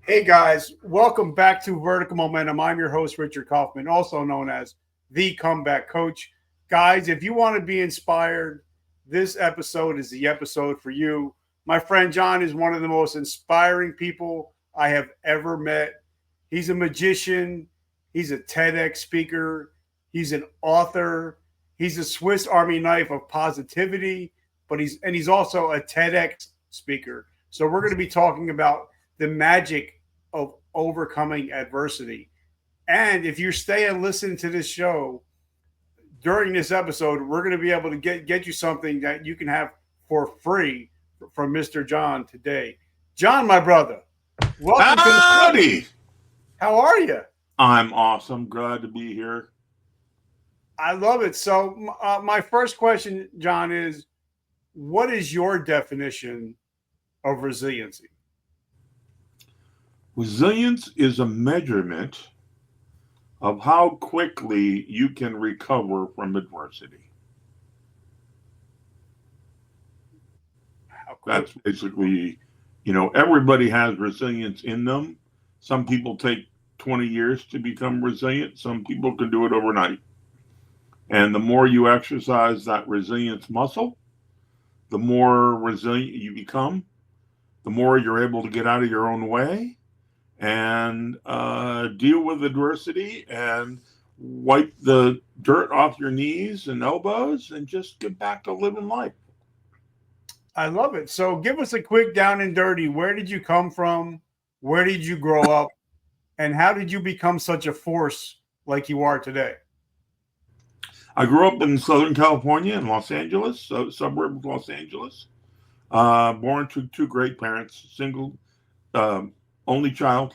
Hey guys, welcome back to Vertical Momentum. I'm your host, Richard Kaufman, also known as the Comeback Coach. Guys, if you want to be inspired, this episode is the episode for you. My friend John is one of the most inspiring people I have ever met. He's a magician, he's a TEDx speaker, he's an author, he's a Swiss Army knife of positivity, but he's also a TEDx speaker. So we're going to be talking about the magic of overcoming adversity. And if you stay and listen to this show during this episode, we're going to be able to get you something that you can have for free from Mr. John today. John, my brother, welcome to the Howdy! show. How are you? I'm awesome. Glad to be here. I love it. So, my first question, John, is what is your definition of resiliency? Resilience is a measurement of how quickly you can recover from adversity. That's basically, everybody has resilience in them. Some people take 20 years to become resilient. Some people can do it overnight. And the more you exercise that resilience muscle, the more resilient you become, the more you're able to get out of your own way and deal with adversity and wipe the dirt off your knees and elbows and just get back to living life. I love it. So give us a quick down and dirty. Where did you come from? Where did you grow up? And how did you become such a force like you are today? I grew up in Southern California in Los Angeles, suburb of Los Angeles. Born to two great parents, single, only child.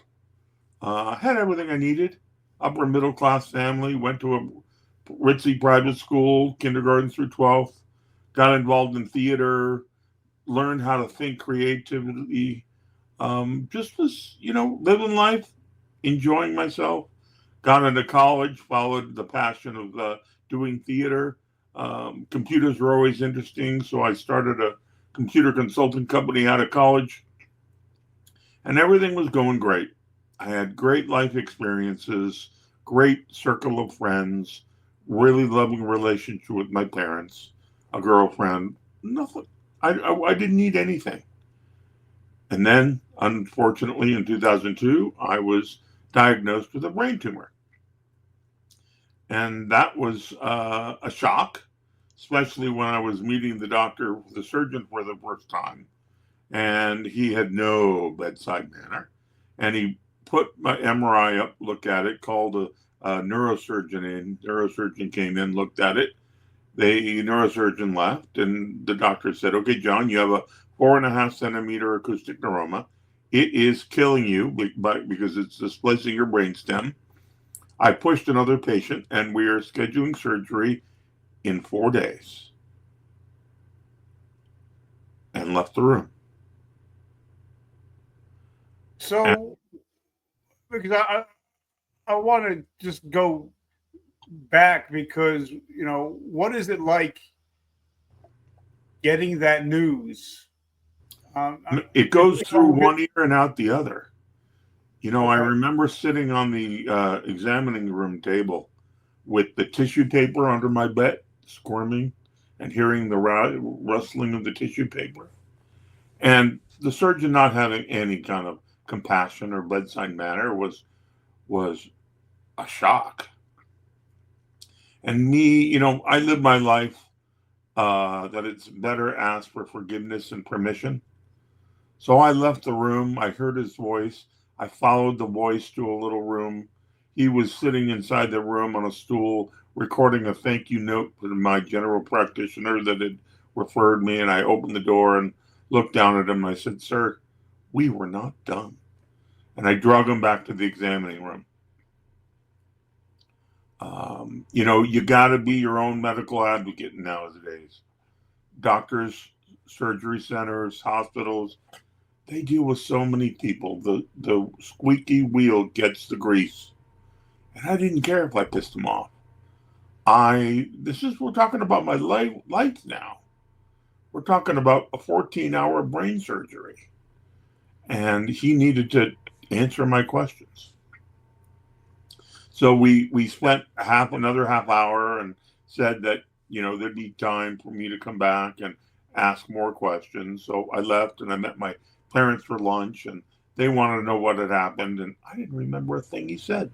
Had everything I needed. Upper middle class family. Went to a ritzy private school, kindergarten through 12th. Got involved in theater. Learned how to think creatively. Just was, living life, enjoying myself. Got into college, followed the passion of doing theater. Computers were always interesting, so I started a computer consulting company out of college. And everything was going great. I had great life experiences, great circle of friends, really loving relationship with my parents, a girlfriend, nothing. I didn't need anything. And then, unfortunately, in 2002, I was diagnosed with a brain tumor. And that was a shock, especially when I was meeting the surgeon for the first time. And he had no bedside manner. And he put my MRI up, looked at it, called a neurosurgeon in. Neurosurgeon came in, looked at it. The neurosurgeon left, and the doctor said, "Okay, John, you have a 4.5 centimeter acoustic neuroma. It is killing you because it's displacing your brainstem." I pushed another patient, and we are scheduling surgery in 4 days, and left the room. So, because I want to just go back because, what is it like getting that news? It goes through one ear and out the other. Okay. I remember sitting on the examining room table with the tissue paper under my bed, squirming, and hearing the rustling of the tissue paper. And the surgeon not having any kind of compassion or bedside manner was a shock. And me, I live my life that it's better ask for forgiveness and permission. So I left the room. I heard his voice. I followed the voice to a little room. He was sitting inside the room on a stool, recording a thank you note to my general practitioner that had referred me. And I opened the door and looked down at him. I said, "Sir, we were not done." And I drug him back to the examining room. You got to be your own medical advocate nowadays. Doctors, surgery centers, hospitals, they deal with so many people. The squeaky wheel gets the grease. And I didn't care if I pissed him off. We're talking about my life now. We're talking about a 14-hour brain surgery. And he needed to answer my questions. So we spent another half hour and said that, there'd be time for me to come back and ask more questions. So I left and I met my parents for lunch, and they wanted to know what had happened. And I didn't remember a thing he said.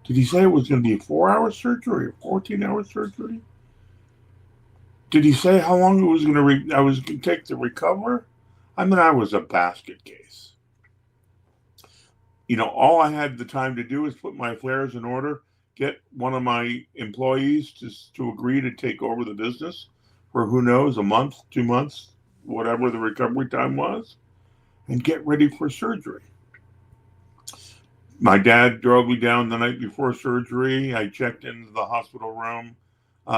Did he say it was going to be a 4-hour surgery or 14-hour surgery? Did he say how long it was I was going to take to recover? I mean, I was a basket case. All I had the time to do was put my affairs in order, get one of my employees to agree to take over the business for, who knows, a month, 2 months, whatever the recovery time was, and get ready for surgery. My dad drove me down the night before surgery. I checked into the hospital room.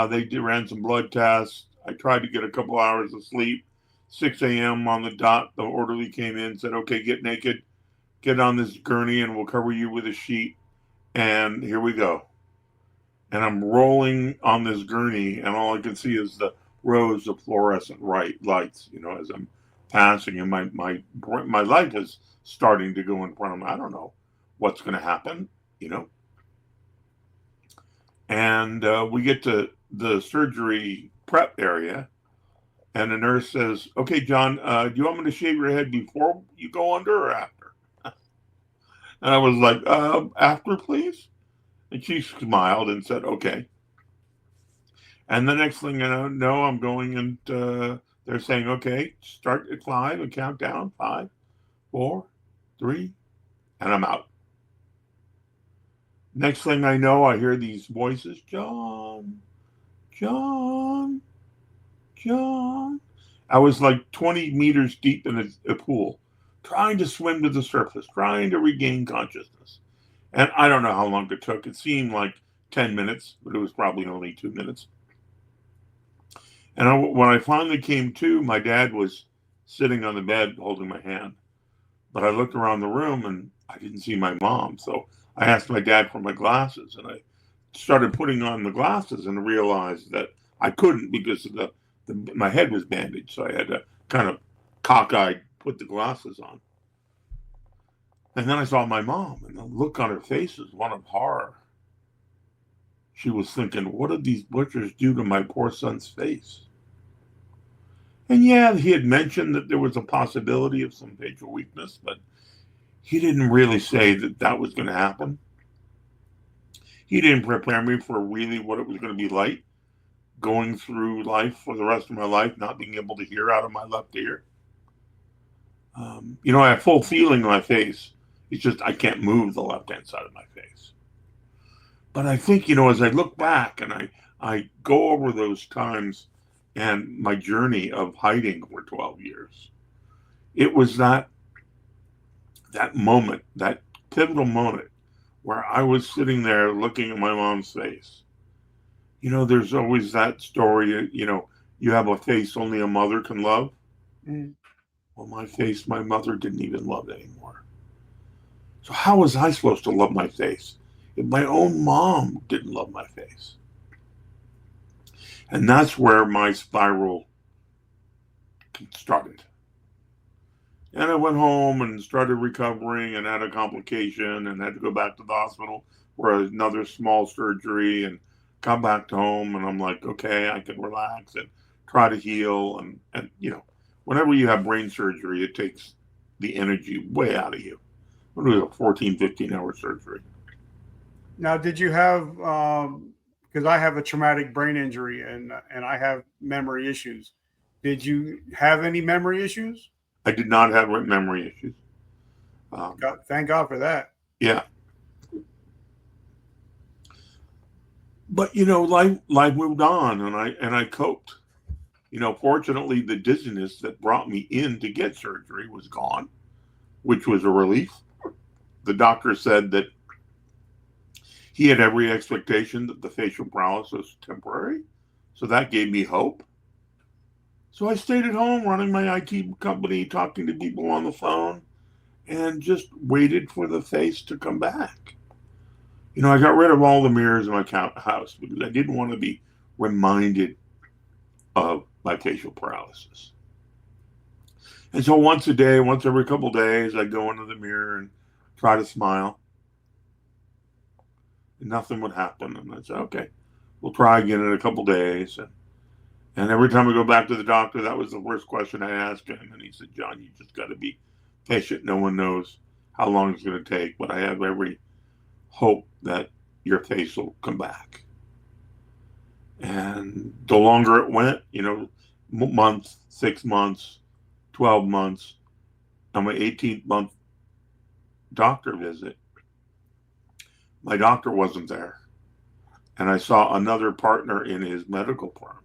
They ran some blood tests. I tried to get a couple hours of sleep. 6 a.m. on the dot, the orderly came in, said, okay, get naked, get on this gurney, and we'll cover you with a sheet. And here we go. And I'm rolling on this gurney, and all I can see is the rows of fluorescent lights, as I'm passing, and my light is starting to go in front of me. I don't know what's going to happen, And we get to the surgery prep area, and the nurse says, okay, John, do you want me to shave your head before you go under or after? And I was like, after, please. And she smiled and said, okay. And the next thing I know, I'm going, and they're saying, okay, start at 5 and count down. 5, 4, 3, and I'm out. Next thing I know, I hear these voices, John, John, John. I was like 20 meters deep in a pool, trying to swim to the surface, trying to regain consciousness. And I don't know how long it took. It seemed like 10 minutes, but it was probably only 2 minutes. And when I finally came to, my dad was sitting on the bed holding my hand. But I looked around the room and I didn't see my mom. So I asked my dad for my glasses, and I started putting on the glasses and realized that I couldn't because my head was bandaged. So I had to kind of cockeyed put the glasses on. And then I saw my mom, and the look on her face was one of horror. She was thinking, what did these butchers do to my poor son's face? And yeah, he had mentioned that there was a possibility of some facial weakness, but he didn't really say that was going to happen. He didn't prepare me for really what it was going to be like going through life for the rest of my life, not being able to hear out of my left ear. I have full feeling in my face. It's just I can't move the left-hand side of my face. But I think, as I look back and I go over those times and my journey of hiding for 12 years, it was that moment, that pivotal moment where I was sitting there looking at my mom's face. There's always that story, you have a face only a mother can love. Mm. Well, my face, my mother didn't even love anymore. So how was I supposed to love my face if my own mom didn't love my face? And that's where my spiral started. And I went home and started recovering and had a complication and had to go back to the hospital for another small surgery and come back to home. And I'm like, okay, I can relax and try to heal. And whenever you have brain surgery, it takes the energy way out of you. It was a 14, 15-hour surgery. Now, did you have, because I have a traumatic brain injury and I have memory issues. Did you have any memory issues? I did not have memory issues. Thank God for that. Yeah. But, life moved on and I coped. Fortunately, the dizziness that brought me in to get surgery was gone, which was a relief. The doctor said that he had every expectation that the facial paralysis was temporary. So that gave me hope. So I stayed at home running my IT company, talking to people on the phone, and just waited for the face to come back. I got rid of all the mirrors in my house because I didn't want to be reminded of my facial paralysis. And so once a day, once every couple of days, I go into the mirror and try to smile. And nothing would happen. And I said, okay, we'll try again in a couple of days. And every time I go back to the doctor, that was the first question I asked him. And he said, John, you just got to be patient. No one knows how long it's going to take, but I have every hope that your face will come back. And the longer it went, month, 6 months, 12 months, on my 18th month doctor visit, my doctor wasn't there. And I saw another partner in his medical firm.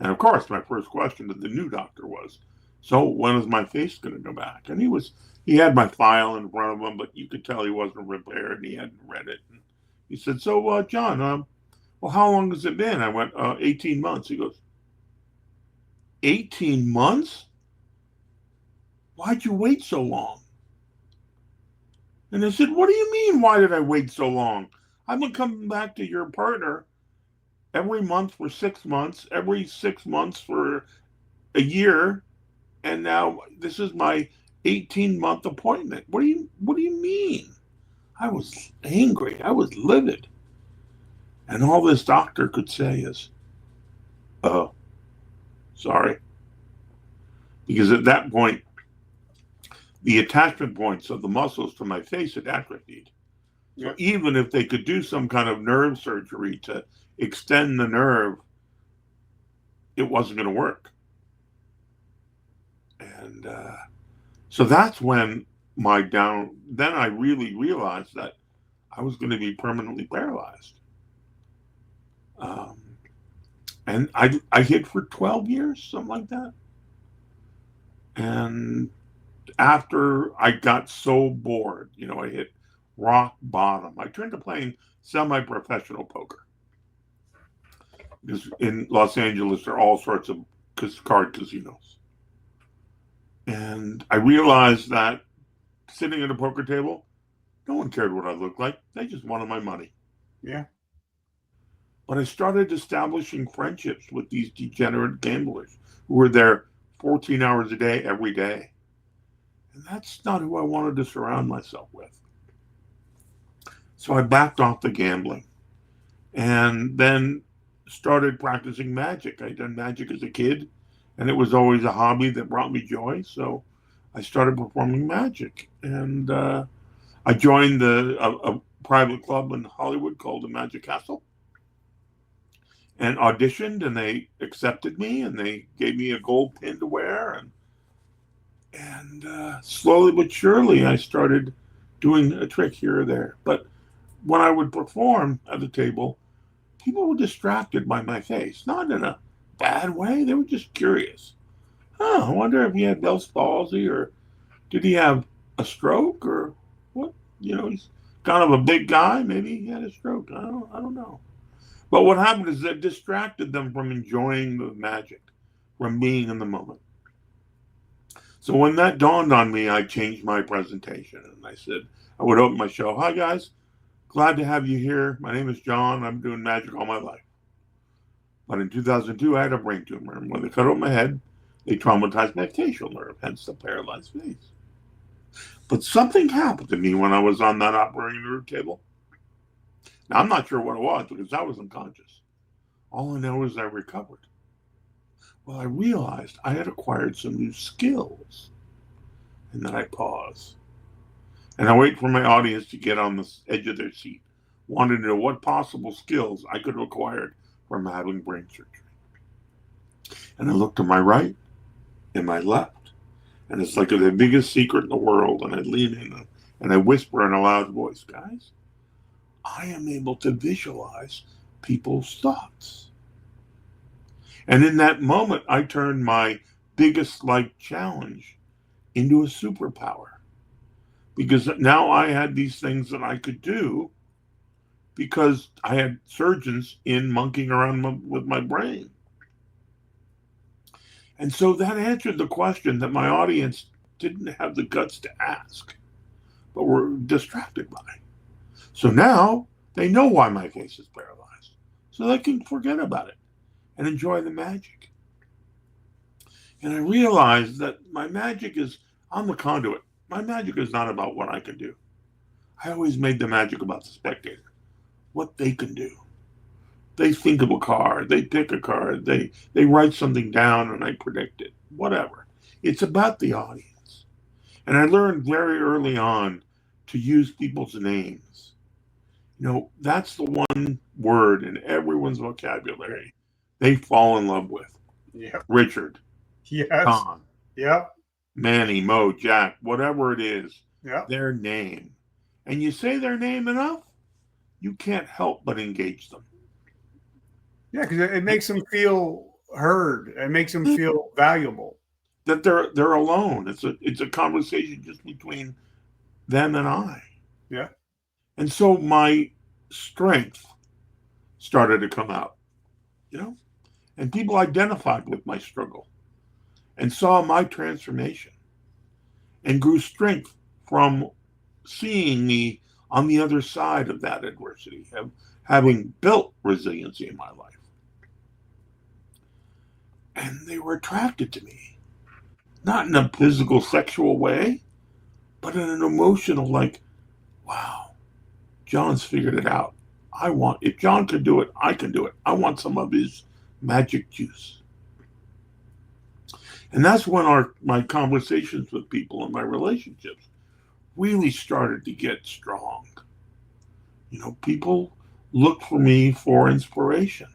And of course, my first question to the new doctor was, so when is my face going to go back? And he had my file in front of him, but you could tell he wasn't prepared and he hadn't read it. And he said, so John, well, how long has it been? I went, 18 months. He goes, 18 months? Why'd you wait so long? And I said, what do you mean, why did I wait so long? I've been coming back to your partner every month for 6 months, every 6 months for a year, and now this is my 18-month appointment. What do you mean? I was angry. I was livid. And all this doctor could say is, oh, sorry. Because at that point, the attachment points of the muscles to my face had atrophied. So even if they could do some kind of nerve surgery to extend the nerve, it wasn't going to work. And so that's when then I really realized that I was going to be permanently paralyzed. And I hid for 12 years, something like that. And after I got so bored, I hit rock bottom, I turned to playing semi-professional poker. Because in Los Angeles, there are all sorts of card casinos. And I realized that sitting at a poker table, no one cared what I looked like. They just wanted my money. Yeah. But I started establishing friendships with these degenerate gamblers who were there 14 hours a day, every day. And that's not who I wanted to surround myself with. So I backed off the gambling and then started practicing magic. I'd done magic as a kid, and it was always a hobby that brought me joy. So I started performing magic. And I joined a private club in Hollywood called the Magic Castle and auditioned, and they accepted me, and they gave me a gold pin to wear. And slowly but surely, I started doing a trick here or there. But when I would perform at the table, people were distracted by my face, not in a bad way. They were just curious. I wonder if he had Bell's palsy, or did he have a stroke, or what? He's kind of a big guy. Maybe he had a stroke. I don't know. But what happened is that distracted them from enjoying the magic, from being in the moment. So when that dawned on me, I changed my presentation, and I said, I would open my show. Hi, guys. Glad to have you here. My name is John. I'm doing magic all my life. But in 2002, I had a brain tumor. And when they cut off my head, they traumatized my facial nerve, hence the paralyzed face. But something happened to me when I was on that operating room table. Now, I'm not sure what it was because I was unconscious. All I know is I recovered. Well, I realized I had acquired some new skills. And then I pause. And I wait for my audience to get on the edge of their seat, wanting to know what possible skills I could have acquired from having brain surgery. And I look to my right and my left, and it's like the biggest secret in the world. And I lean in and I whisper in a loud voice, guys, I am able to visualize people's thoughts. And in that moment, I turned my biggest life challenge into a superpower. Because now I had these things that I could do because I had surgeons in monkeying around with my brain. And so that answered the question that my audience didn't have the guts to ask, but were distracted by. So now they know why my face is paralyzed. So they can forget about it and enjoy the magic. And I realized that my magic is, I'm the conduit. My magic is not about what I can do. I always made the magic about the spectator, what they can do. They think of a card, they pick a card, they write something down and I predict it, whatever. It's about the audience. And I learned very early on to use people's names. That's the one word in everyone's vocabulary they fall in love with. Yeah. Richard, Yes. Don, Yep. Manny, Mo, Jack, whatever it is, Yep. their name. And you say their name enough, you can't help but engage them. Yeah, because it makes them feel heard. It makes them feel valuable. That they're alone. It's a conversation just between them and I. Yeah. And so my strength started to come out, and people identified with my struggle and saw my transformation and grew strength from seeing me on the other side of that adversity, having built resiliency in my life. And they were attracted to me, not in a physical, sexual way, but in an emotional, like, wow, John's figured it out. If John could do it, I can do it. I want some of his magic juice. And that's when my conversations with people and my relationships really started to get strong. People looked for me for inspiration.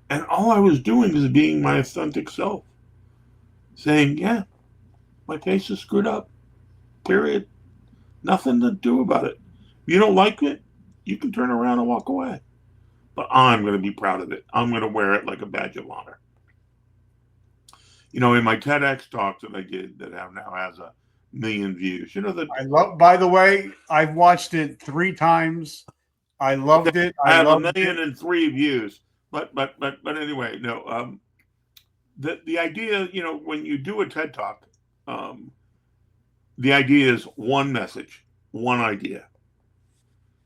And all I was doing is being my authentic self, saying, yeah, my face is screwed up, period. Nothing to do about it. If you don't like it, you can turn around and walk away. But I'm going to be proud of it. I'm going to wear it like a badge of honor. In my TEDx talk that I did that now has 1 million views, I love, by the way, I've watched it 3 times. I loved it. I have 1,000,003 views. But anyway, no. The idea, when you do a TED talk, the idea is one message, one idea.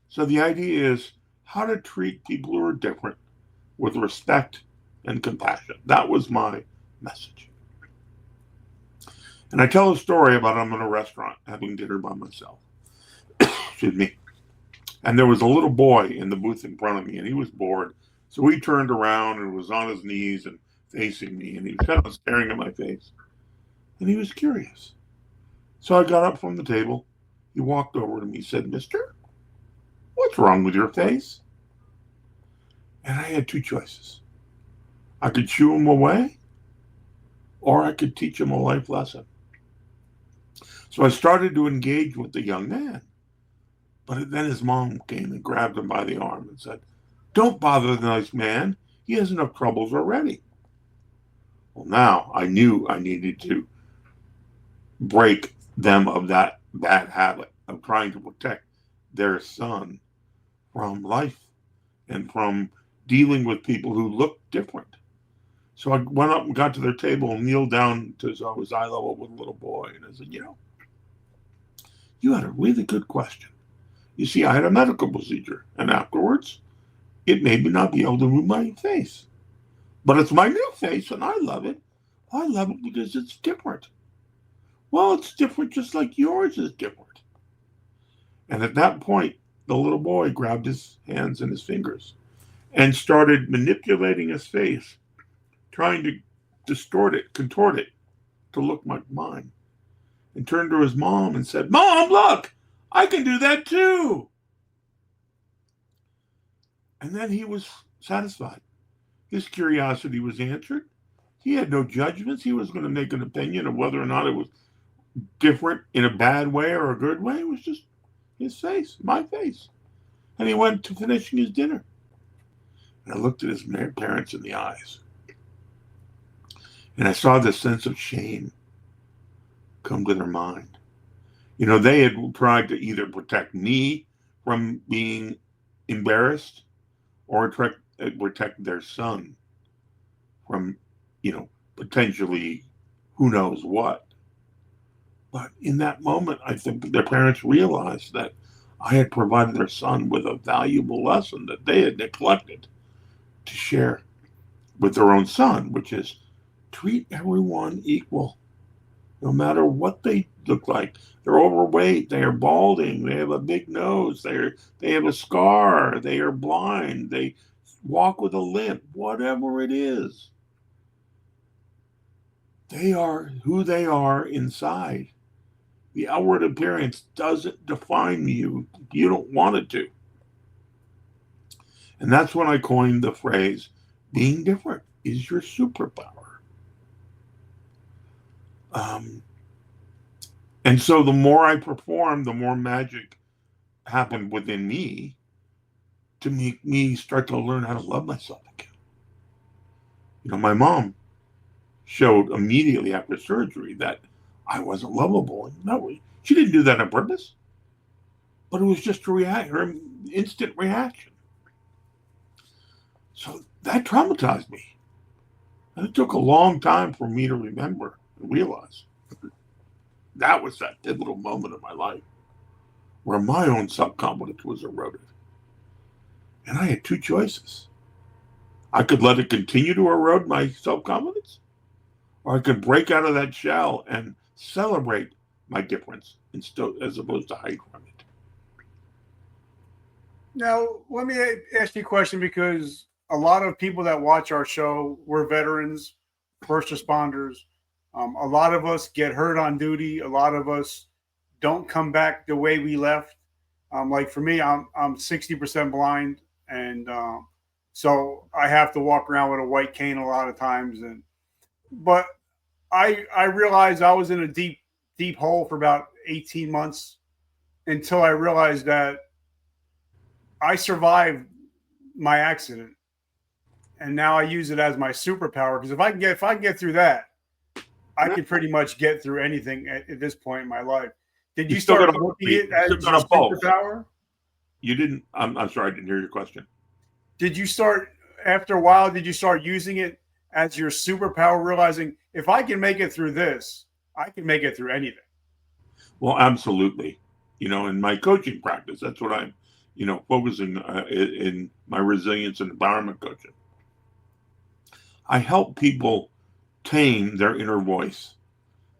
So the idea is how to treat people who are different with respect and compassion. That was my message. And I tell a story about I'm in a restaurant having dinner by myself. Excuse me. And there was a little boy in the booth in front of me, and he was bored. So he turned around and was on his knees and facing me, and he was kind of staring at my face. And he was curious. So I got up from the table. He walked over to me and said, "Mister, what's wrong with your face?" And I had 2 choices. I could shoo him away, or I could teach him a life lesson. So I started to engage with the young man. But then his mom came and grabbed him by the arm and said, "Don't bother the nice man. He has enough troubles already." Well, now I knew I needed to break them of that bad habit of trying to protect their son from life and from dealing with people who look different. So I went up and got to their table and kneeled down to I was eye level with a little boy. And I said, you had a really good question. You see, I had a medical procedure, and afterwards, it made me not be able to move my face. But it's my new face, and I love it. I love it because it's different. Well, it's different just like yours is different. And at that point, the little boy grabbed his hands and his fingers and started manipulating his face, trying to distort it, contort it to look like mine, and turned to his mom and said, "Mom, look, I can do that too." And then he was satisfied. His curiosity was answered. He had no judgments. He was going to make an opinion of whether or not it was different in a bad way or a good way. It was just his face, my face. And he went to finishing his dinner. And I looked at his parents in the eyes. And I saw this sense of shame come to their mind. They had tried to either protect me from being embarrassed or protect their son from, potentially who knows what. But in that moment, I think their parents realized that I had provided their son with a valuable lesson that they had neglected to share with their own son, which is treat everyone equal, no matter what they look like. They're overweight, they are balding, they have a big nose, they have a scar, they are blind, they walk with a limp, whatever it is. They are who they are inside. The outward appearance doesn't define you. You don't want it to. And that's when I coined the phrase, being different is your superpower. And so the more I performed, the more magic happened within me to make me start to learn how to love myself again. You know, my mom showed immediately after surgery that I wasn't lovable. No, she didn't do that on purpose, but it was just her instant reaction. So that traumatized me. And it took a long time for me to remember and realize that was that pivotal moment in my life where my own self-confidence was eroded. And I had two choices. I could let it continue to erode my self-confidence, or I could break out of that shell and celebrate my difference as opposed to hide from it. Now, let me ask you a question, because a lot of people that watch our show, we're veterans, first responders. A lot of us get hurt on duty. A lot of us don't come back the way we left. Like for me, I'm 60% blind, and so I have to walk around with a white cane a lot of times. But I realized I was in a deep hole for about 18 months until I realized that I survived my accident, and now I use it as my superpower. Because if I can get through that, I can pretty much get through anything at this point in my life. Did you start looking at it as your superpower? You didn't. I'm sorry, I didn't hear your question. Did you start after a while? Did you start using it as your superpower, realizing if I can make it through this, I can make it through anything? Well, absolutely. You know, in my coaching practice, that's what I'm, focusing in my resilience and empowerment coaching. I help people tame their inner voice,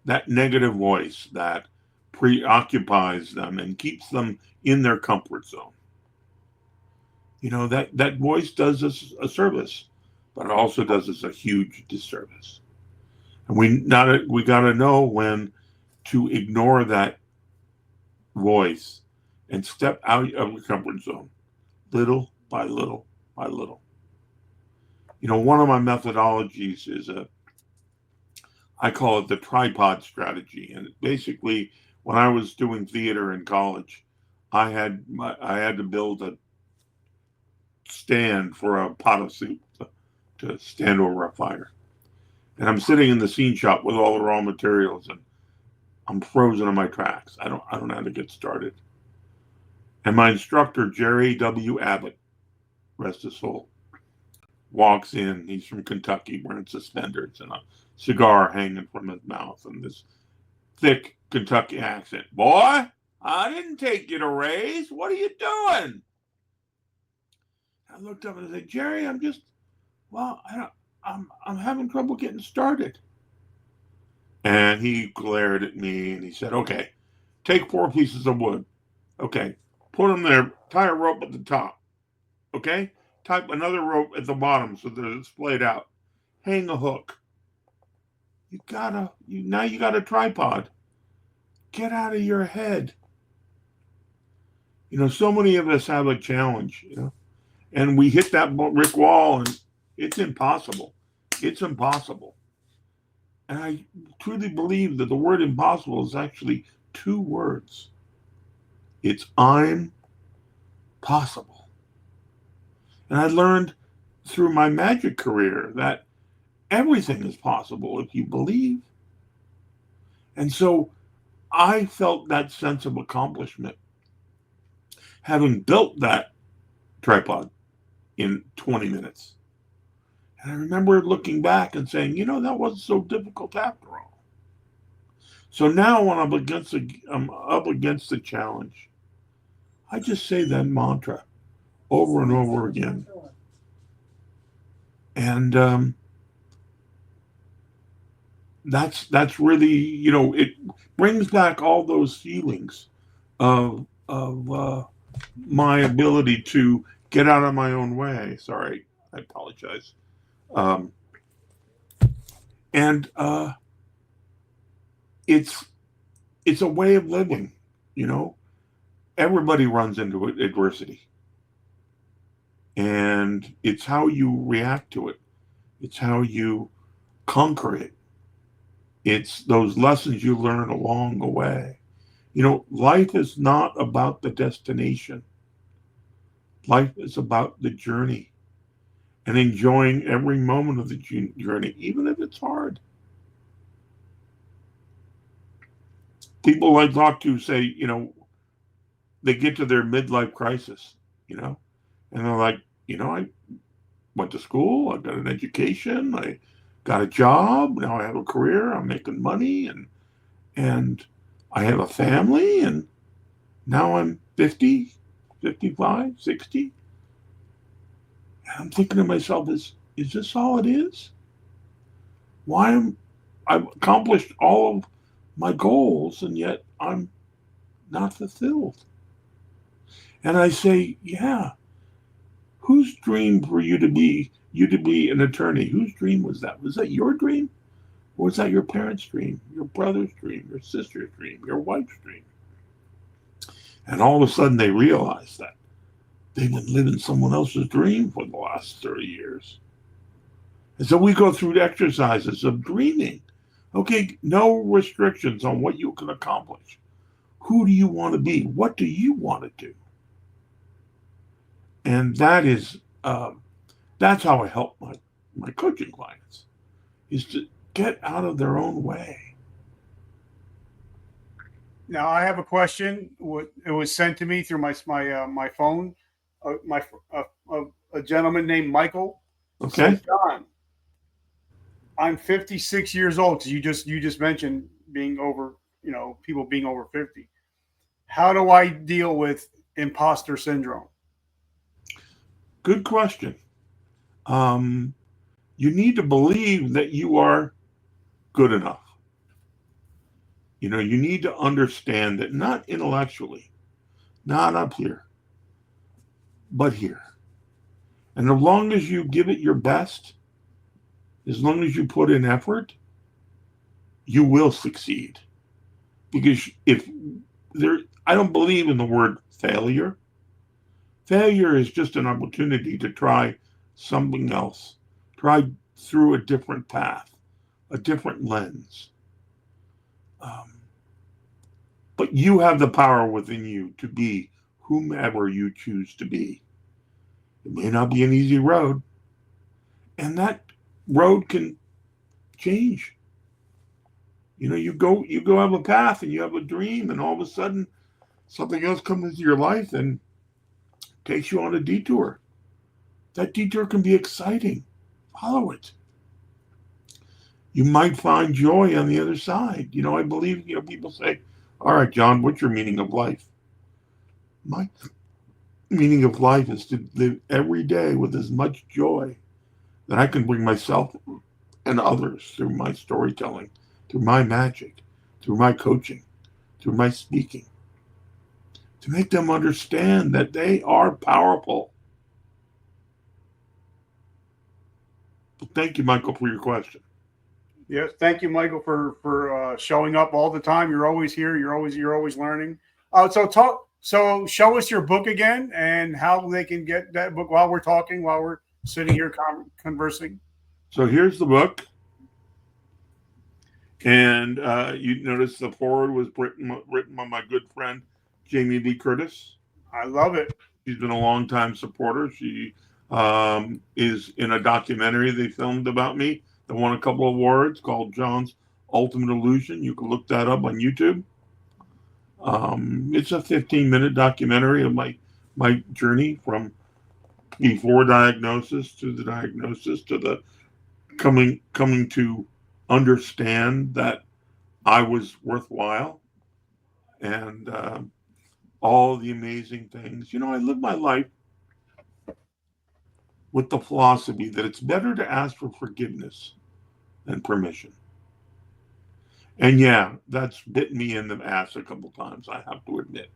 that negative voice that preoccupies them and keeps them in their comfort zone. You know, that voice does us a service, but it also does us a huge disservice. And we got to know when to ignore that voice and step out of the comfort zone, little by little by little. You know, one of my methodologies is I call it the tripod strategy. And basically, when I was doing theater in college, I had to build a stand for a pot of soup to stand over a fire. And I'm sitting in the scene shop with all the raw materials, and I'm frozen in my tracks. I don't know how to get started. And my instructor, Jerry W. Abbott, rest his soul, walks in. He's from Kentucky, wearing suspenders and a cigar hanging from his mouth, and this thick Kentucky accent. Boy, I didn't take you to raise. What are you doing? I looked up and I said, Jerry, I'm having trouble getting started. And he glared at me and he said, okay, take 4 pieces of wood. Okay, put them there, tie a rope at the top. Okay, tie another rope at the bottom so that it's splayed out. Hang a hook. Now you got a tripod. Get out of your head. You know, so many of us have a challenge, and we hit that brick wall and it's impossible. It's impossible. And I truly believe that the word impossible is actually 2 words. It's I'm possible. And I learned through my magic career that everything is possible if you believe. And so I felt that sense of accomplishment, having built that tripod in 20 minutes. And I remember looking back and saying, that wasn't so difficult after all. So now when I'm up against the challenge, I just say that mantra over and over again. And that's really, it brings back all those feelings of my ability to get out of my own way. Sorry, I apologize. Um, and it's it's a way of living. You know, everybody runs into adversity, and it's how you react to it. It's how you conquer it. It's those lessons you learn along the way. Life is not about the destination. Life is about the journey and enjoying every moment of the journey, even if it's hard. People I talk to say, they get to their midlife crisis, and they're like, I went to school, I got an education, I got a job, now I have a career, I'm making money, and I have a family, and now I'm 50, 55, 60. And I'm thinking to myself, is this all it is? I've accomplished all of my goals, and yet I'm not fulfilled? And I say, yeah, whose dream for you to be an attorney? Whose dream was that? Was that your dream? Or was that your parents' dream, your brother's dream, your sister's dream, your wife's dream? And all of a sudden they realize that they've been living someone else's dream for the last 30 years. And so we go through exercises of dreaming. Okay, no restrictions on what you can accomplish. Who do you want to be? What do you want to do? And that's how I help my coaching clients, is to get out of their own way. Now I have a question. It was sent to me through my phone. A gentleman named Michael Okay. said, John, I'm 56 years old. So you just mentioned being over, people being over 50. How do I deal with imposter syndrome? Good question. You need to believe that you are good enough. You need to understand that, not intellectually, not up here, but here. And as long as you give it your best, as long as you put in effort, you will succeed. Because I don't believe in the word failure. Failure is just an opportunity to try something else, try through a different path, a different lens. But you have the power within you to be whomever you choose to be. It may not be an easy road, and that road can change. You go have a path and you have a dream, and all of a sudden something else comes into your life and takes you on a detour. That detour can be exciting. Follow it. You might find joy on the other side. I believe, people say, all right, John, what's your meaning of life? My meaning of life is to live every day with as much joy that I can bring myself and others through my storytelling, through my magic, through my coaching, through my speaking, to make them understand that they are powerful. Well, thank you, Michael, for your question. Yes, thank you, Michael, for showing up all the time. You're always here. You're always learning. So show us your book again and how they can get that book while we're sitting here conversing. So here's the book. And you notice the foreword was written by my good friend, Jamie B. Curtis. I love it. She's been a long-time supporter. She is in a documentary they filmed about me that won a couple of awards called John's Ultimate Illusion. You can look that up on YouTube. It's a 15-minute documentary of my journey from before diagnosis to the diagnosis to the coming to understand that I was worthwhile, and all the amazing things. I live my life with the philosophy that it's better to ask for forgiveness than permission. And yeah, that's bit me in the ass a couple times, I have to admit.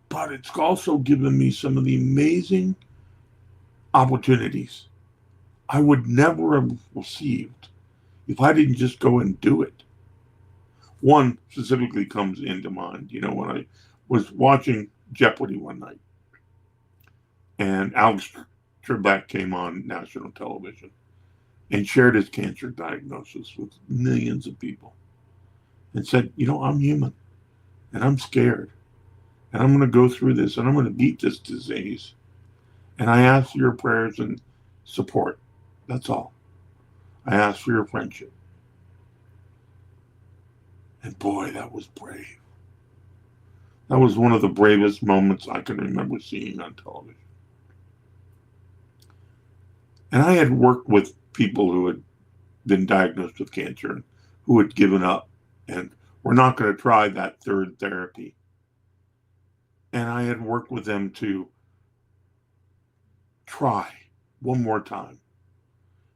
But it's also given me some of the amazing opportunities I would never have received if I didn't just go and do it. One specifically comes into mind. When I was watching Jeopardy one night, and Alex Trebek came on national television and shared his cancer diagnosis with millions of people and said, I'm human and I'm scared and I'm going to go through this and I'm going to beat this disease. And I ask for your prayers and support. That's all. I ask for your friendship. And boy, that was brave. That was one of the bravest moments I can remember seeing on television. And I had worked with people who had been diagnosed with cancer and who had given up and were not going to try that third therapy. And I had worked with them to try one more time.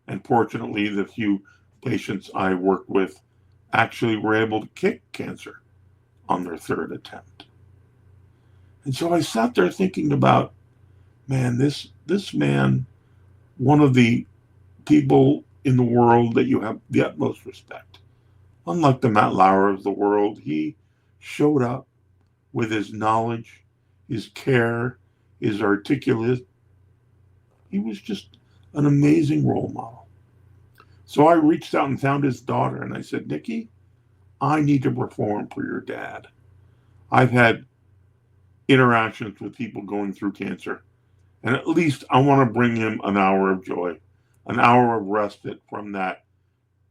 And fortunately, the few patients I worked with actually were able to kick cancer on their third attempt. And so I sat there thinking about, man, this man, one of the people in the world that you have the utmost respect. Unlike the Matt Lauer of the world, he showed up with his knowledge, his care, his articulate. He was just an amazing role model. So I reached out and found his daughter and I said, Nikki, I need to perform for your dad. I've had interactions with people going through cancer, and at least I want to bring him an hour of joy, an hour of respite from that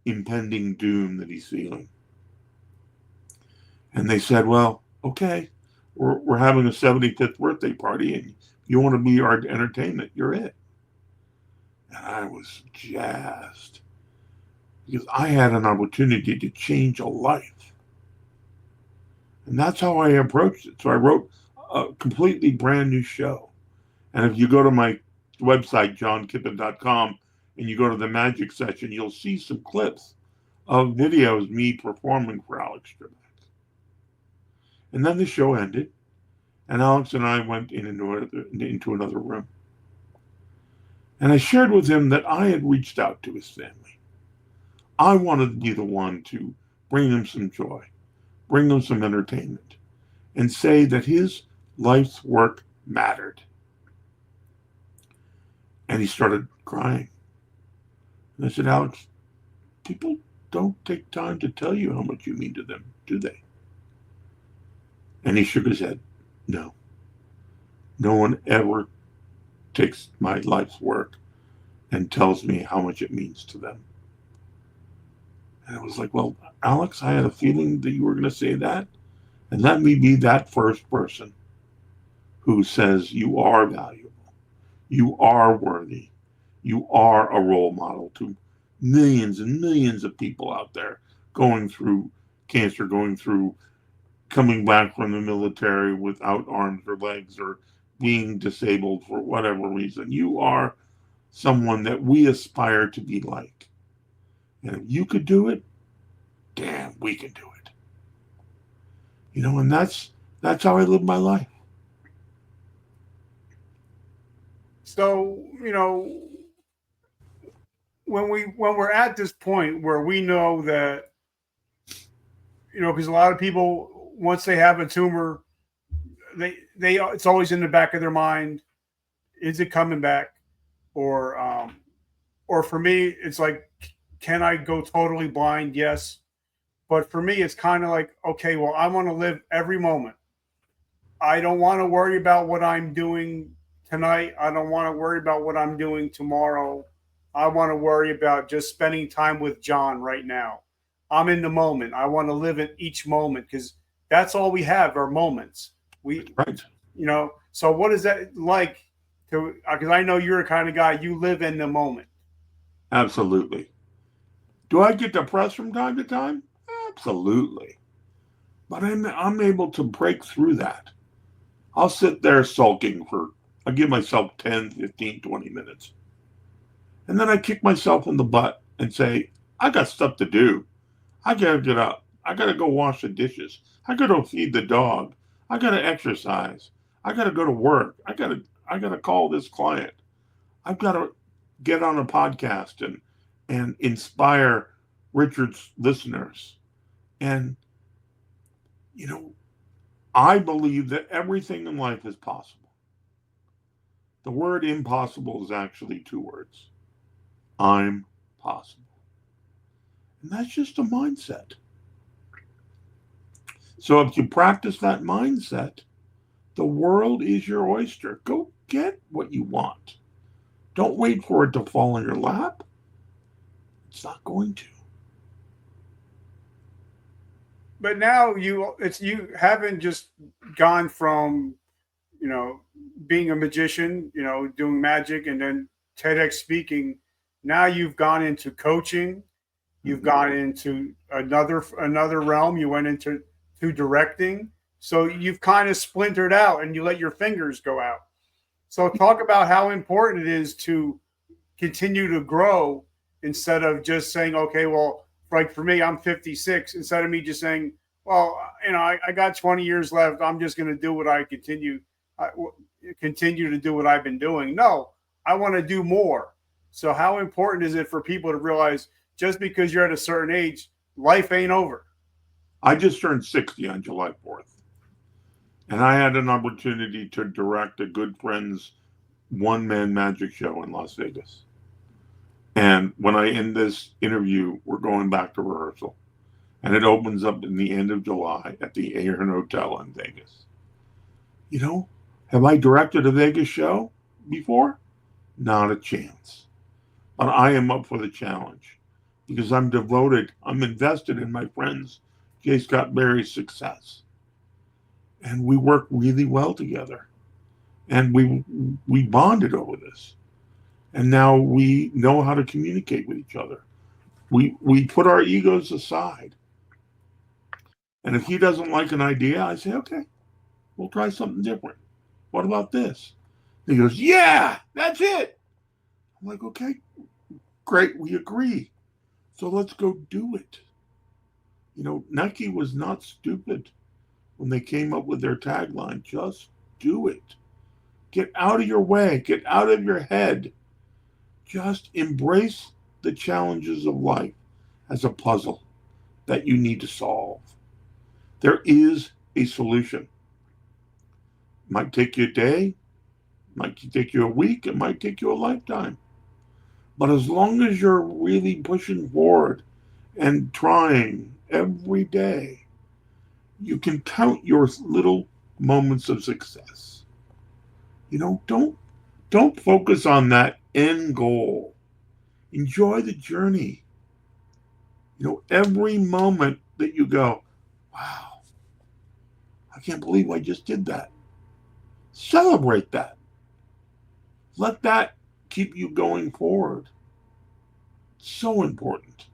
impending doom that he's feeling. And they said, well, okay, we're having a 75th birthday party, and you want to be our entertainment, you're it. And I was jazzed because I had an opportunity to change a life. And that's how I approached it. So I wrote a completely brand new show. And if you go to my website, johnkippen.com, and you go to the magic section, you'll see some clips of videos me performing for Alex Trebek. And then the show ended, and Alex and I went into another room. And I shared with him that I had reached out to his family. I wanted to be the one to bring them some joy, bring them some entertainment, and say that his life's work mattered. And he started crying. And I said, Alex, people don't take time to tell you how much you mean to them, do they? And he shook his head. No. No one ever takes my life's work and tells me how much it means to them. And I was like, well, Alex, I had a feeling that you were going to say that. And let me be that first person who says you are valuable. You are worthy. You are a role model to millions and millions of people out there going through cancer, going through coming back from the military without arms or legs or being disabled for whatever reason. You are someone that we aspire to be like. And if you could do it, damn, we can do it. And that's how I live my life. So, when we're at this point where we know that, because a lot of people, once they have a tumor, they it's always in the back of their mind, is it coming back? Or for me, it's like, can I go totally blind? Yes. But for me, it's kind of like, okay, well, I want to live every moment. I don't want to worry about what I'm doing tonight. I don't want to worry about what I'm doing tomorrow. I want to worry about just spending time with John right now. I'm in the moment. I want to live in each moment because that's all we have are moments. Right. So what is that like? Because I know you're the kind of guy, you live in the moment. Absolutely. Do I get depressed from time to time? Absolutely. But I'm able to break through that. I'll sit there sulking I give myself 10, 15, 20 minutes. And then I kick myself in the butt and say, I got stuff to do. I got to get up. I got to go wash the dishes. I got to feed the dog. I got to exercise. I got to go to work. I got to call this client. I've got to get on a podcast and inspire Richard's listeners. And, I believe that everything in life is possible. The word impossible is actually 2 words. I'm possible. And that's just a mindset. So if you practice that mindset, the world is your oyster. Go get what you want. Don't wait for it to fall in your lap. It's not going to. But now you haven't just gone from, being a magician, doing magic and then TEDx speaking. Now you've gone into coaching. You've gone into another realm. You went into directing. So you've kind of splintered out and you let your fingers go out. So talk about how important it is to continue to grow instead of just saying, okay, well, like for me, I'm 56. Instead of me just saying, well, I got 20 years left. I'm just going to do what I continue to do what I've been doing. No, I want to do more. So how important is it for people to realize just because you're at a certain age, life ain't over? I just turned 60 on July 4th. And I had an opportunity to direct a good friend's one-man magic show in Las Vegas. And when I end this interview, we're going back to rehearsal. And it opens up in the end of July at the Ahern Hotel in Vegas. Have I directed a Vegas show before? Not a chance. But I am up for the challenge because I'm devoted, I'm invested in my friend's J. Scott Berry's success. And we work really well together. And we bonded over this. And now we know how to communicate with each other. We put our egos aside. And if he doesn't like an idea, I say, okay, we'll try something different. What about this? He goes, yeah, that's it. I'm like, okay, great, we agree. So let's go do it. Nike was not stupid when they came up with their tagline, just do it. Get out of your way, get out of your head. Just embrace the challenges of life as a puzzle that you need to solve. There is a solution. It might take you a day, it might take you a week, it might take you a lifetime. But as long as you're really pushing forward and trying every day, you can count your little moments of success. Don't focus on that end goal. Enjoy the journey. Every moment that you go, wow, I can't believe I just did that. Celebrate that. Let that keep you going forward. So important.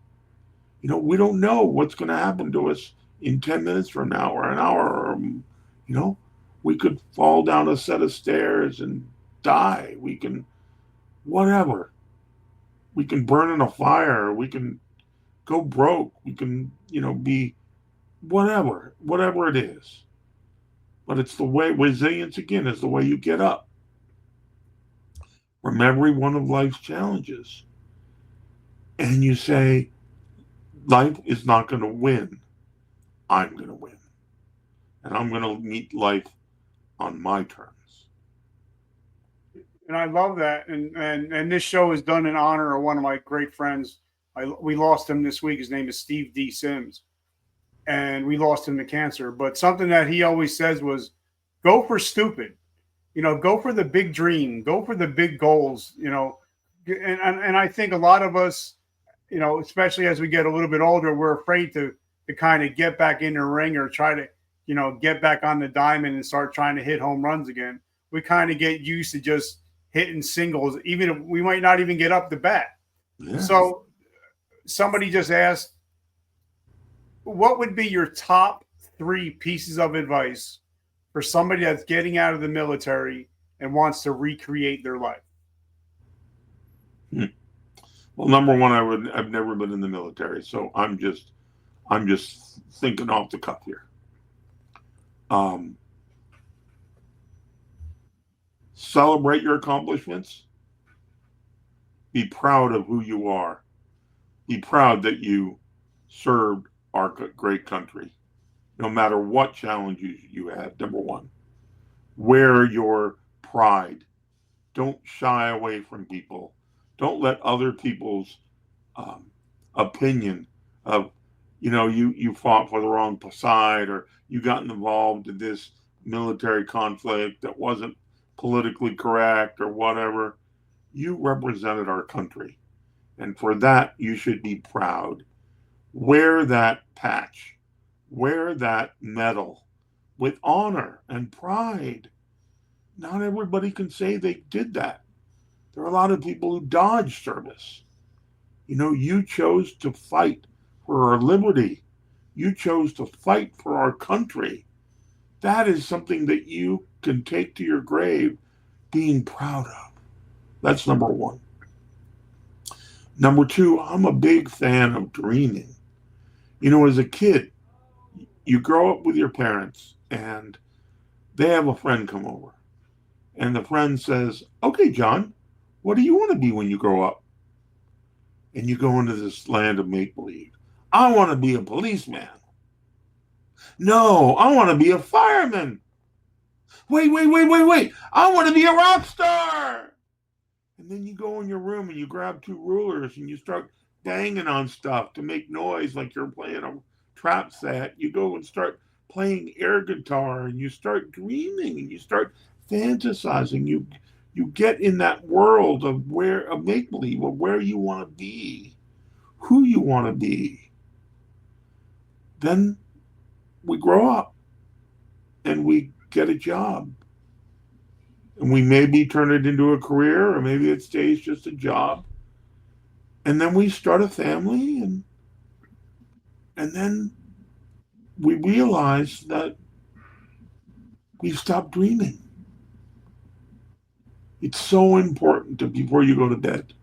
We don't know what's going to happen to us in 10 minutes from now or an hour. Or, we could fall down a set of stairs and die. We can, whatever. We can burn in a fire. We can go broke. We can, be whatever it is. But it's the way, resilience again is the way you get up from every one of life's challenges. And you say, life is not going to win. I'm going to win. And I'm going to meet life on my terms. And I love that. And this show is done in honor of one of my great friends. We lost him this week. His name is Steve D. Sims. And we lost him to cancer. But something that he always says was, go for stupid. Go for the big dream. Go for the big goals. And I think a lot of us, especially as we get a little bit older, we're afraid to kind of get back in the ring or try to, get back on the diamond and start trying to hit home runs again. We kind of get used to just hitting singles, even if we might not even get up the bat. Yeah. So somebody just asked, what would be your top 3 pieces of advice for somebody that's getting out of the military and wants to recreate their life? Well, number one, I've never been in the military, so I'm just I'm just thinking off the cuff here. Celebrate your accomplishments. Be proud of who you are. Be proud that you served our great country, no matter what challenges you had. Number one, wear your pride. Don't shy away from people. Don't let other people's opinion of, you fought for the wrong side, or you got involved in this military conflict that wasn't politically correct or whatever. You represented our country. And for that, you should be proud. Wear that patch. Wear that medal with honor and pride. Not everybody can say they did that. There are a lot of people who dodge service. You chose to fight for our liberty. You chose to fight for our country. That is something that you can take to your grave being proud of. That's number one. Number two, I'm a big fan of dreaming. As a kid, you grow up with your parents and they have a friend come over. And the friend says, "Okay, John, what do you want to be when you grow up?" And you go into this land of make-believe. "I want to be a policeman." "No, I want to be a fireman." Wait. "I want to be a rock star." And then you go in your room and you grab two rulers and you start banging on stuff to make noise like you're playing a trap set. You go and start playing air guitar and you start dreaming and you start fantasizing. You get in that world of make-believe, of where you want to be, who you want to be. Then we grow up and we get a job. And we maybe turn it into a career, or maybe it stays just a job. And then we start a family, and then we realize that we've stopped dreaming. It's so important to, before you go to bed,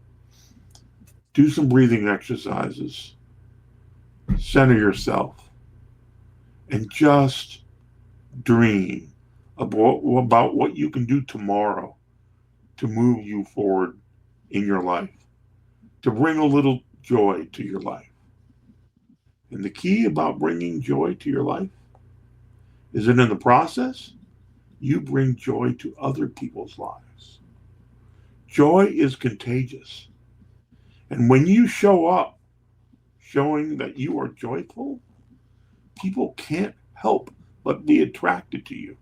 do some breathing exercises, center yourself, and just dream about what you can do tomorrow to move you forward in your life, to bring a little joy to your life. And the key about bringing joy to your life is that in the process, you bring joy to other people's lives. Joy is contagious. And when you show up showing that you are joyful, people can't help but be attracted to you.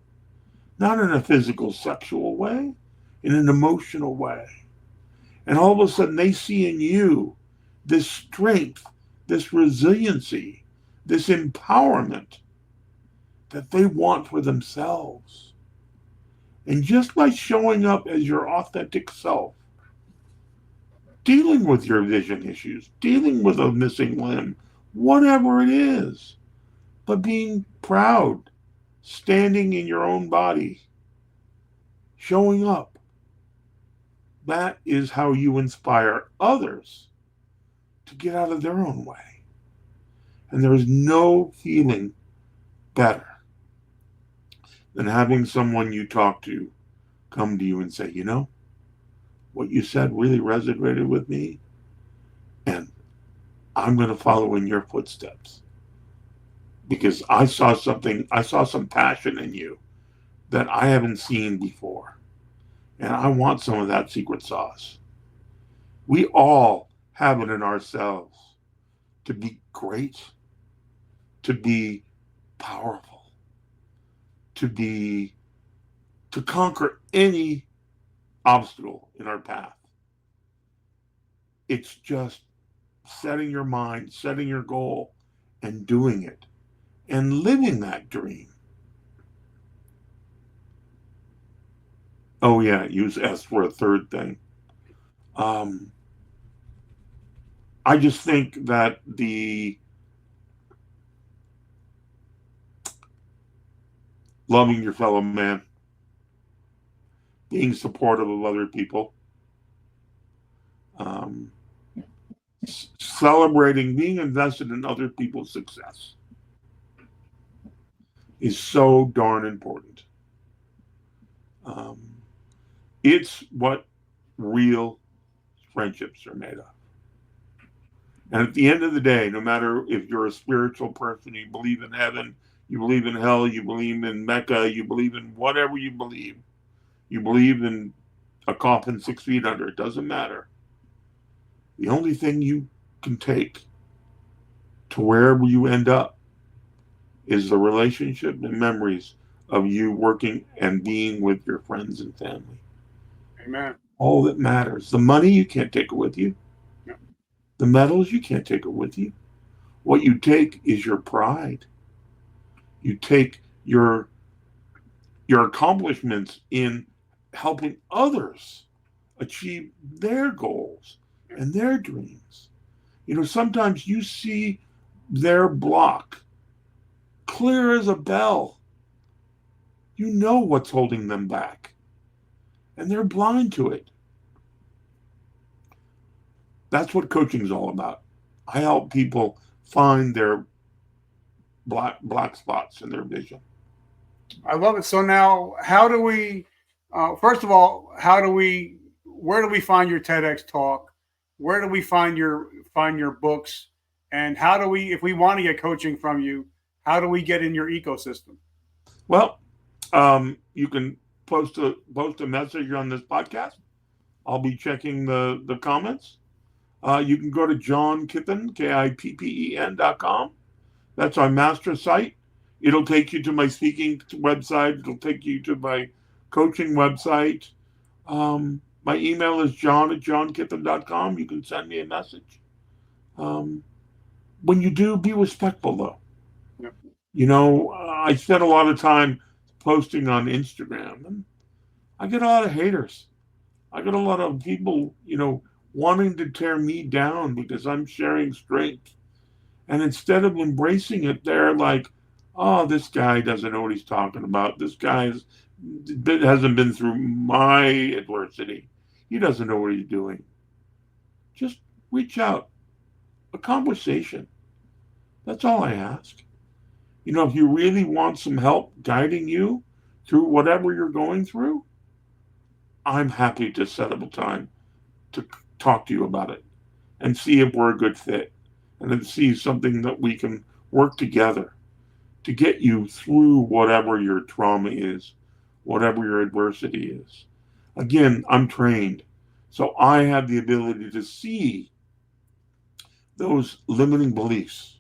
Not in a physical, sexual way, in an emotional way. And all of a sudden they see in you this strength, this resiliency, this empowerment that they want for themselves. And just by showing up as your authentic self, dealing with your vision issues, dealing with a missing limb, whatever it is, but being proud, standing in your own body, showing up. That is how you inspire others to get out of their own way. And there is no feeling better than having someone you talk to come to you and say, what you said really resonated with me, and I'm going to follow in your footsteps because I saw some passion in you that I haven't seen before. And I want some of that secret sauce. We all have it in ourselves to be great, to be powerful, to conquer any obstacle in our path. It's just setting your mind, setting your goal, and doing it, and living that dream. Oh yeah, you asked for a third thing. I just think that the loving your fellow man, being supportive of other people, celebrating, being invested in other people's success is so darn important. It's what real friendships are made of. And at the end of the day, no matter if you're a spiritual person, you believe in heaven, you believe in hell, you believe in Mecca, you believe in whatever you believe in a coffin 6 feet under, it doesn't matter. The only thing you can take to wherever you end up is the relationship and memories of you working and being with your friends and family. Amen. All that matters. The money, you can't take it with you. No. The medals, you can't take it with you. What you take is your pride. You take your accomplishments in helping others achieve their goals and their dreams. Sometimes you see their block clear as a bell. You know what's holding them back, and they're blind to it. That's what coaching is all about. I help people find their black spots in their vision. I love it. So now, how do we? First of all, where do we find your TEDx talk? Where do we find your books? And how do we, if we want to get coaching from you, how do we get in your ecosystem? Well, you can post a message on this podcast. I'll be checking the comments. You can go to John Kippen, KIPPEN.com. That's our master site. It'll take you to my speaking website. It'll take you to my coaching website. My email is john@johnkippen.com. You can send me a message. When you do, be respectful, though. Yep. I spend a lot of time posting on Instagram, and I get a lot of haters. I get a lot of people, wanting to tear me down because I'm sharing strength. And instead of embracing it, they're like, oh, this guy doesn't know what he's talking about. This guy hasn't been through my adversity. He doesn't know what he's doing. Just reach out. A conversation. That's all I ask. If you really want some help guiding you through whatever you're going through, I'm happy to set up a time to talk to you about it and see if we're a good fit, and then see something that we can work together to get you through whatever your trauma is, whatever your adversity is. Again, I'm trained, so I have the ability to see those limiting beliefs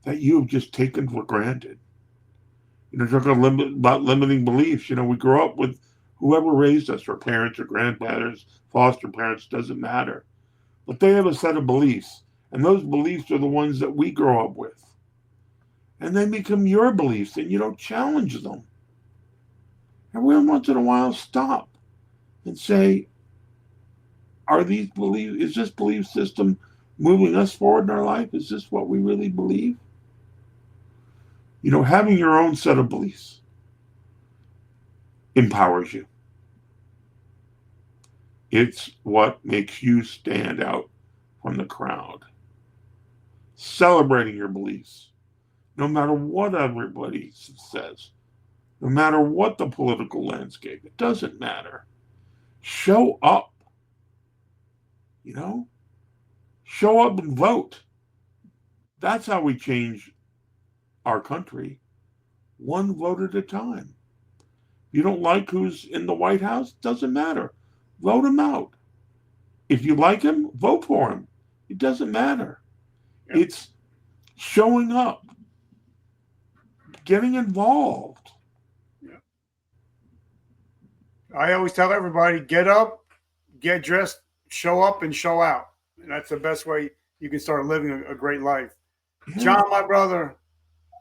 that you have just taken for granted. Talking about limiting beliefs, we grow up with whoever raised us, our parents or grandparents, foster parents, doesn't matter. But they have a set of beliefs, and those beliefs are the ones that we grow up with. And they become your beliefs, and you don't challenge them. Every once in a while, stop and say, is this belief system moving us forward in our life? Is this what we really believe? Having your own set of beliefs empowers you. It's what makes you stand out from the crowd. Celebrating your beliefs, no matter what everybody says, no matter what the political landscape, it doesn't matter. Show up. Show up and vote. That's how we change our country, one vote at a time. You don't like who's in the White House? Doesn't matter. Vote him out. If you like him, vote for him. It doesn't matter. Yep. It's showing up, getting involved. Yep. I always tell everybody, get up, get dressed, show up, and show out. And that's the best way you can start living a great life. Yeah. John, my brother,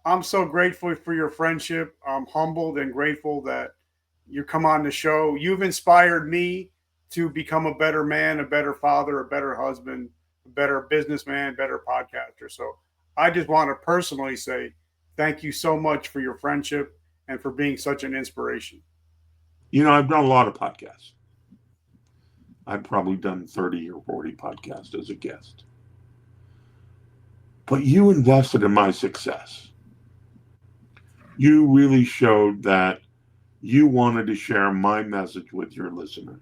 I'm so grateful for your friendship. I'm humbled and grateful that you come on the show. You've inspired me to become a better man, a better father, a better husband, a better businessman, better podcaster. So I just want to personally say thank you so much for your friendship and for being such an inspiration. I've done a lot of podcasts. I've probably done 30 or 40 podcasts as a guest. but you invested in my success. You really showed that you wanted to share my message with your listeners.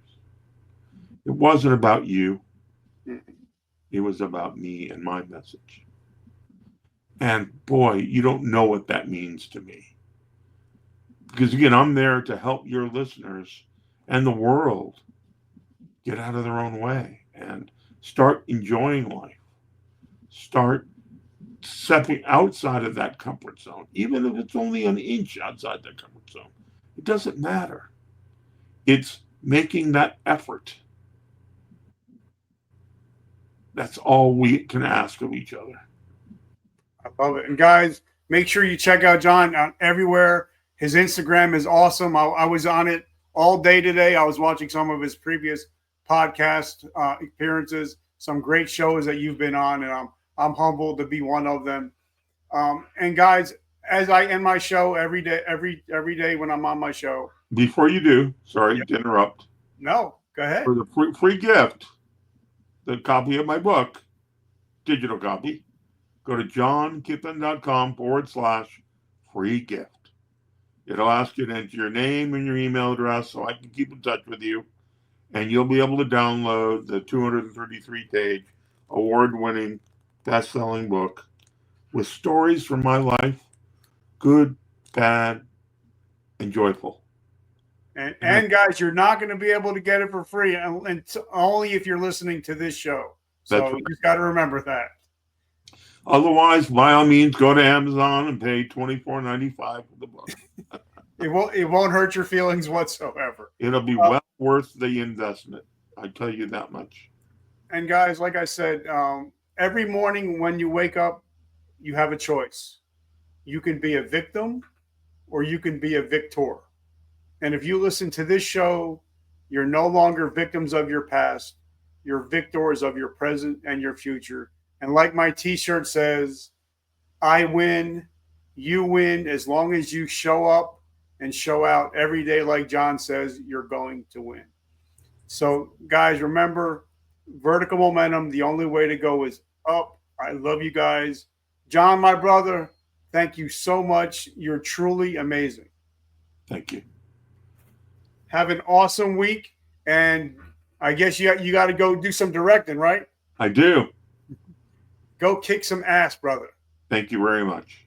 It wasn't about you. It was about me and my message. And boy, you don't know what that means to me. Because again, I'm there to help your listeners and the world get out of their own way and start enjoying life. Start stepping outside of that comfort zone, even if it's only an inch outside that comfort zone. It doesn't matter. It's making that effort. That's all we can ask of each other. I love it. And guys, make sure you check out John everywhere. His Instagram is awesome. I was on it all day today. I was watching some of his previous podcast appearances, some great shows that you've been on, and I'm humbled to be one of them. And guys, as I end my show every day when I'm on my show. Before you do, sorry to interrupt. No, go ahead. For the free gift, the copy of my book, digital copy, go to johnkippen.com/free gift. It'll ask you to enter your name and your email address so I can keep in touch with you. And you'll be able to download the 233-page, award-winning, best-selling book with stories from my life, good, bad, and joyful. And guys, you're not going to be able to get it for free and only if you're listening to this show. So right. You've got to remember that. Otherwise, by all means, go to Amazon and pay $24.95 for the book. It won't hurt your feelings whatsoever. It'll be well worth the investment. I tell you that much. And guys, like I said, every morning when you wake up, you have a choice. You can be a victim or you can be a victor. And if you listen to this show, you're no longer victims of your past. You're victors of your present and your future. And like my t-shirt says, I win, you win, as long as you show up and show out every day. Like John says, you're going to win. So guys, remember, vertical momentum, the only way to go is up. I love you guys. John, my brother, thank you so much. You're truly amazing. Thank you. Have an awesome week. And I guess you got to go do some directing, right? I do. Go kick some ass, brother. Thank you very much.